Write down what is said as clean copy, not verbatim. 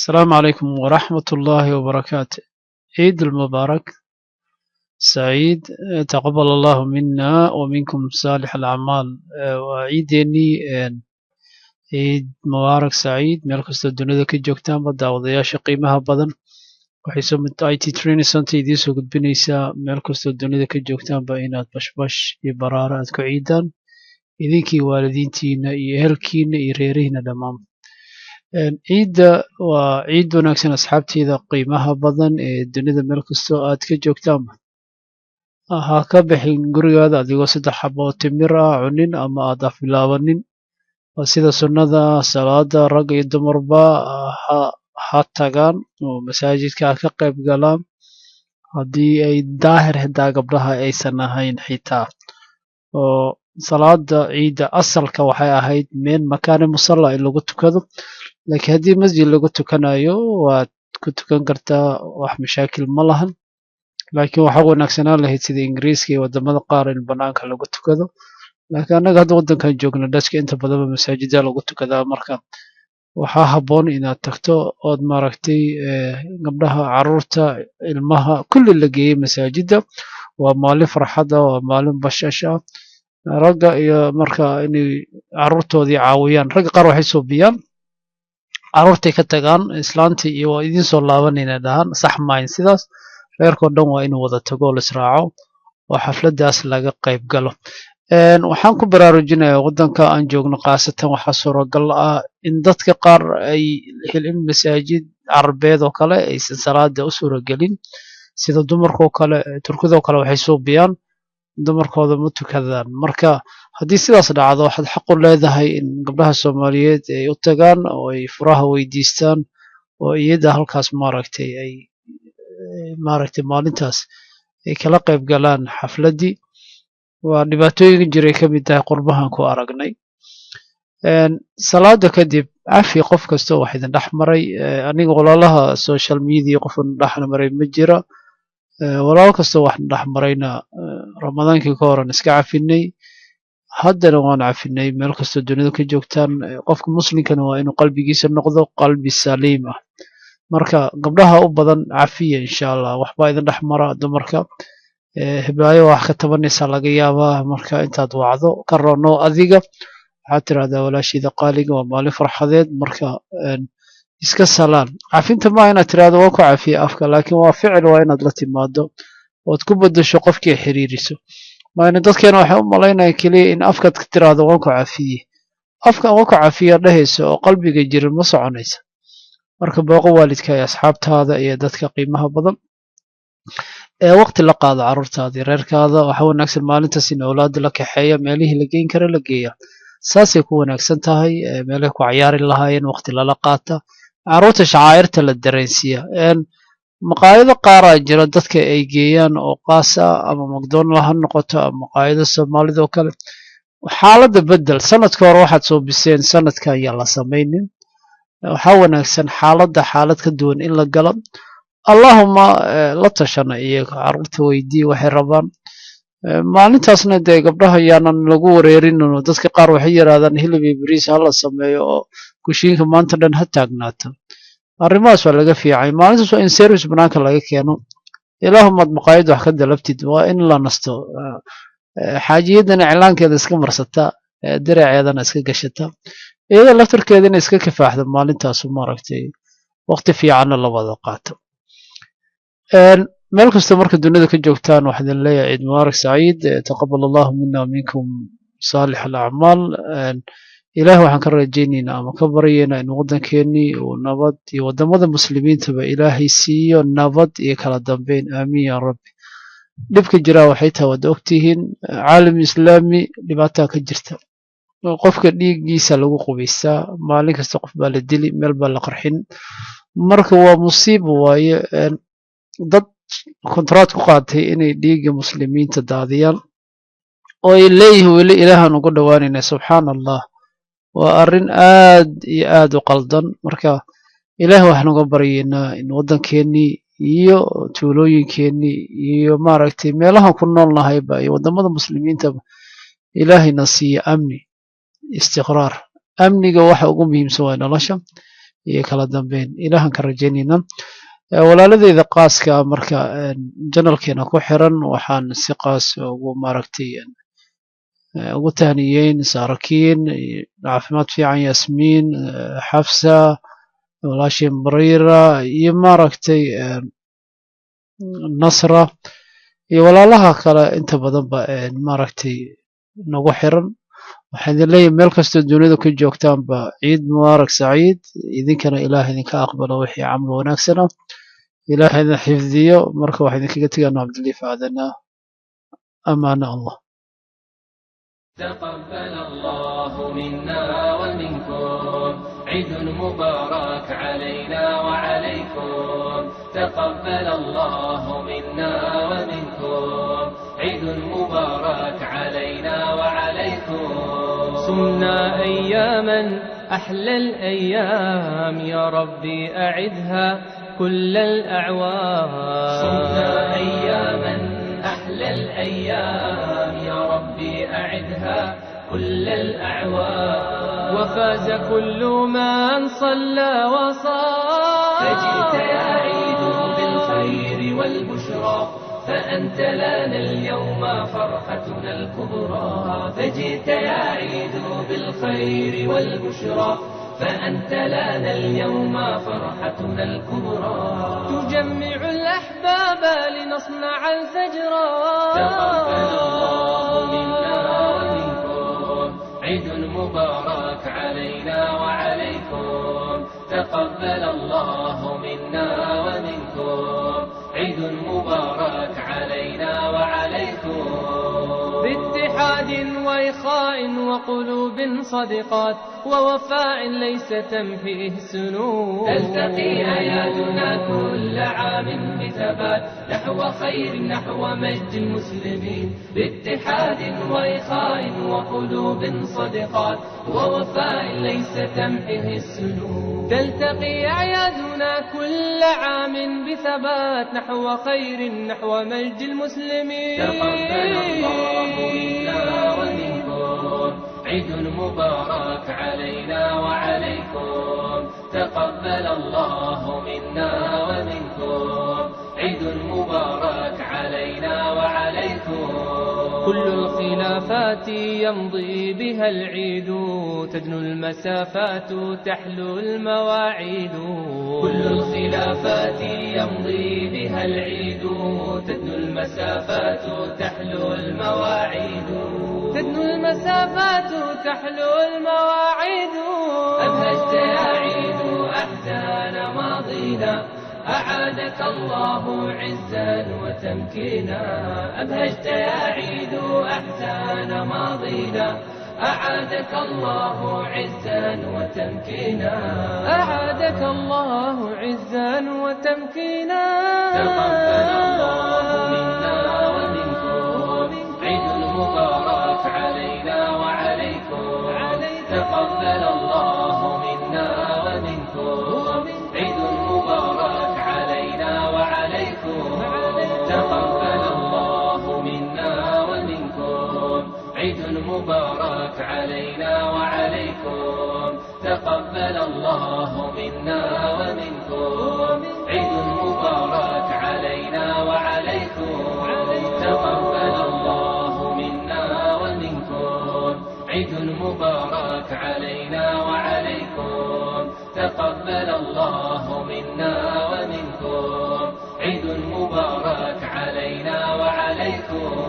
السلام عليكم ورحمة الله وبركاته. عيد المبارك سعيد. تقبل الله منا ومنكم صالح الأعمال. وعيدني عيد مبارك سعيد meel kastoo dunida ka joogtaanba daawadayaasha qiimaha badan waxay soo mid IT Training Center idiin soo gudbinaysaa meel kastoo dunida ka joogtaanba inaad bashbash iyo baraaro aad ku ciidaan idinkii waalidiintiina iyo ehelkiina iyo reerihiina dhammaan. ciidda waa ciid wanaagsan asxaabteyda qiimaha badan ee dunida meel kastoo aad ka joogtaanba. Ha ka bixin gurigaada adigoo 3 xabo oo timir ah cunin ama aad afbilaabanin. Waa sida sunnada salaada rag iyo dumarba ha tagaan oo masaajidka ha ka qayb galaan haddii ay daahir xitaa gabdhaha aysan ahayn xitaa. oo salaada ciidda asalka waxay ahayd meel makaani musalla in lagu tukado, laakiin haddii masjid lagu tukanayo waad ku tukan kartaa, wax mashaakil ma lahan. laakiin waxaa wanaagsanaan lahayd sida ingiriiska iyo wadamada qaar in banaanka lagu tukado, laakiin annaga hadda waddankan joogna dadka inta badanba masaajida lagu tukadaa. marka waxaa habboon inaad tagto ood maaragtay gabdhaha caruurta ilmaha kulli la geeyey masaajida. waa maalin farxada, waa maalin bashash ah. ragga iyo marka inay caruurtoodii caawiyaan, ragga qaar waxay suubiyaan caruurtay ka tagaan islaantii iyo waa idiin soo laabanayna dhahaan, sax maahin sidaas. reerkoo dhan waa inuu wada tago oo la israaco oo xafladaas laga qayb galo. waxaan ku baraarujinayaa waddanka aan joogno khaasatan waxaa suuragal ah in dadka qaar ay helin masaajid carabeed oo kale aysan salaada u suuragelin, sida dumarkoo kale. turkidoo kale waxay suubiyaan dumarkooda ma tukadaan. marka haddii sidaas dhacdo waxaad xaq u leedahay in gabdhaha soomaaliyeed ay u tagaan oo ay furaha weydiistaan oo iyada halkaas maaragtay maalintaas ay kala qayb galaan xafladdii. waa dhibaatooyinka jiray ka mid tahay qurbahan ku aragnay. salaada kadib cafi qof kastoo wax idin dhex maray. aniga walaalaha social media qof dhex maray ma jira. walaal kastoo wax dhex marayna ramadaankii ka horan iska cafinay, haddana waan cafinay. meel kastoo dunida ka joogtaan qofka muslimkana waa inuu qalbigiisa noqdo qalbi saliim ah. marka gabdhaha u badan cafiya insha allah. waxbaa idin dhex mara dumarka, hiblaayo wax ka tabanaysaa laga yaabaa. marka intaad wacdo ka roono adiga waxaad tirahdaa walaashayda qaaliga waa maalin farxadeed, marka iska salaan. cafinta maaha inaad tirahdo waa ku cafiye afka, laakiin waa ficil, waa inaad la timaado ood ku bedesho qofkii xiriiriso. maayna dadkeena waxay u malaynayaan keliya in afkaad ka tirahdo waan ku cafiye. afkan waa ku cafiya dhehaysa oo qalbiga jirin ma soconaysa. marka booqo waalidka iyo asxaabtaada iyo dadka qiimaha badan ee waqti la qaado caruurtaada iyo reerkaada. waxaa wanaagsan maalintaas in awlaada la kaxeeya, meelihii la geyn kara la geeya. saasay ku wanaagsan tahay. meelahay ku cayaari lahaayeen waqti lala qaata, caruurta shacaa'irta la dareensiiya. maqaayado qaaraa jira dadka ay geeyaan oo qaas ah, ama macdonald ha noqoto ama maqaayado soomaalida oo kale. xaaladda bedel. sanadka hore waxaad soo biseen sanadka ayaan la samaynin. waxaa wanaagsan xaaladda xaalad ka duwan in la galo. allahuma la tashana iyaga, caruurta weydii waxay rabaan. maalintaasna dee gabdhaha yaanan lagu wareerinno. dadka qaar waxay yidhahdaan hilib iyo bariis ha la sameeyo oo kushiinka maanta dhan ha taagnaato. arrimahaas waa laga fiicay. maalintaas waa in service banaanka laga keeno. ilaahumaad maqaayad wax ka dalabtid, waa in la nasto. xaajiyadana iclaankeeda iska marsataa, diraceedana iska gashataa, iyada laftarkeedana iska kifaaxda maalintaasu maaragtay waqti fiicanna la wada qaato. meel kasta marka dunida ka joogtaan waxaa idin leeyahay ciid mubaarak saciid. taqabal allahu mina waminkum saalix alacmaal. ilaahi waxaan ka rajaynaynaa ama ka baryaynaa in waddankeenii uu nabad iyo waddamada muslimiintaba ilaahay siiyo nabad iyo kala dambeyn. aamiin yaa rabbi. dhibka jiraa waxay tahay waad ogtihiin, caalam islaami dhibaataa ka jirta. qofka dhiiggiisa lagu qubaystaa, maalin kasta qof baa la dili, meel baa la qarxin. marka waa musiibo waaye. dad kontraad ku qaatay inay dhiigga muslimiinta daadiyaan oo ay leeyihiin weli ilaahan ugu dhowaanayna. subxaana allah, waa arrin aad iyo aad u qaldan. marka ilaah waxaan uga baryaynaa in waddankeenii iyo tuulooyinkeenii iyo maaragtay meelahan ku nool nahayba iyo waddamada muslimiintaba ilaahayna siiya amni istiqraar. amniga waxa ugu muhiimsan waa nolosha. iyo kala dambeyn ilaahan ka rajaynayna. Walaaladeyda qaaska marka janalkeena ku xiran waxaan si qaas ugu maaragtay ugu tahniyeyn saarakiin caafimaad fiican, yasmiin, xafsa, walaashii bariira iyo maaragtay nasra iyo walaalaha kale inta badanba maaragtay nagu xiran. waxaan idin leeyahay meel kastoo dunida ku joogtaanba ciid mubaarak saciid, idinkana ilaah idinka aqbalo wixii camal wanaagsana, ilaah idin xifdiyo. marka waxaan idinkaga tegaana cabdiliif aadana, amaana allah. تقبل الله منا ومنكم عيد مبارك علينا وعليكم. تقبل الله منا ومنكم عيد مبارك علينا وعليكم. صمنا أياما أحلى الأيام يا ربي أعدها كل الأعوام. صمنا أياما أحلى الأيام يا ربي أعدها كل الأعوام. وفاز كل من صلى وصام. فجئت يا عيد بالخير والبشرى فأنت لنا اليوم فرحتنا الكبرى. فجئت يا عيد بالخير والبشرى فأنت لنا اليوم فرحتنا الكبرى. تجمع الأحباب لنصنع الفجرا. تقبل الله منا ومنكم عيد مبارك علينا وعليكم. تقبل الله منا ومنكم عيد مبارك علينا وعليكم. باتحاد وإخاء وقلوب صدقات ووفاء ليس تمحيه السنون. تلتقي أيادنا كل عام بثبات نحو خير نحو مجد المسلمين. باتحاد وإخاء وقلوب صدقات ووفاء ليس تمحيه السنون. تلتقي أعيادنا كل عام بثبات نحو خير نحو مجد المسلمين. تقبل الله منا ومنكم عيد مبارك علينا وعليكم. تقبل الله منا ومنكم عيد مبارك علينا وعليكم. كل الخلافات يمضي بها العيد تدنو المسافات تحلو المواعيد. كل الخلافات يمضي بها العيد تدنو المسافات تحلو المواعيد. تدنو المسافات تحلو المواعيد. أبهجت يا عيد أحزان ماضينا أعادك الله عزا وتمكينا. أبهجت يا عيد أحزان ماضينا أعادك الله عزا وتمكينا. أعادك الله عزا وتمكينا. تقبل الله منا ومنكم عيد مبارك علينا وعليكم. تقبل الله منا ومنكم عيد مبارك علينا وعليكم. تقبل الله منا ومنكم عيد مبارك علينا وعليكم. تقبل الله منا ومنكم عيد مبارك علينا وعليكم. تقبل الله منا ومنكم عيد مبارك علينا وعليكم. تقبل الله منا ومنكم عيد مبارك علينا وعليكم.